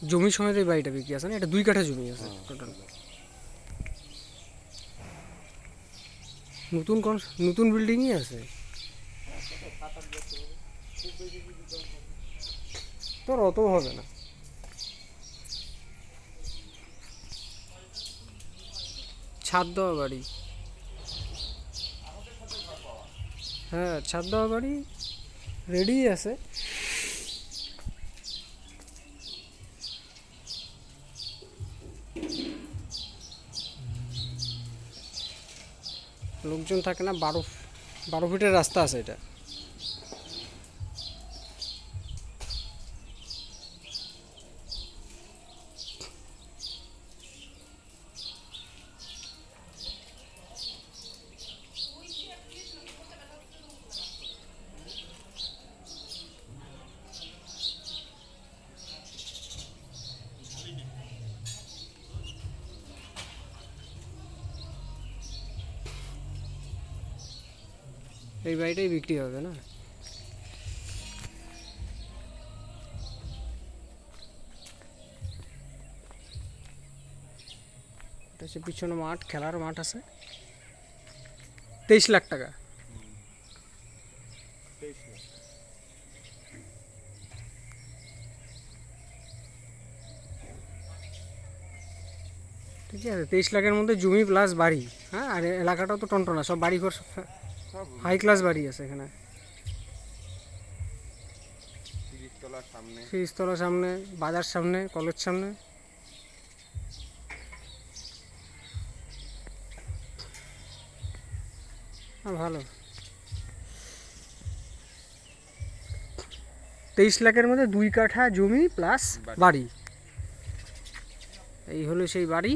জমি সমেত এই বাড়িটা বিক্রি আছে না? এটা 2 কাঠা জমি আছে টোটাল। নতুন বিল্ডিংই আছে। তোর অত হবে না। ছাদ দেওয়া বাড়ি। হ্যাঁ, ছাদ দেওয়া বাড়ি রেডি আছে। লোকজন থাকে না, 12 ফিটের রাস্তা আছে এটা। এই বাড়িটাই বিক্রি হবে না? এটা হচ্ছে পিছনে মাঠ, খেলার মাঠ আছে। 23 লাখ টাকা। ঠিক আছে, 23 লাখের মধ্যে জমি প্লাস বাড়ি। হ্যাঁ, আর এলাকাটাও তো টনটনা, সব বাড়ি ঘর, হাই ক্লাস বাড়ি আছে এখানে। 30 তলা সামনে, বাজার সামনে, কলেজ সামনে। ভালো। 23 লাখের মধ্যে 2 কাঠা জমি প্লাস বাড়ি। এই হলো সেই বাড়ি।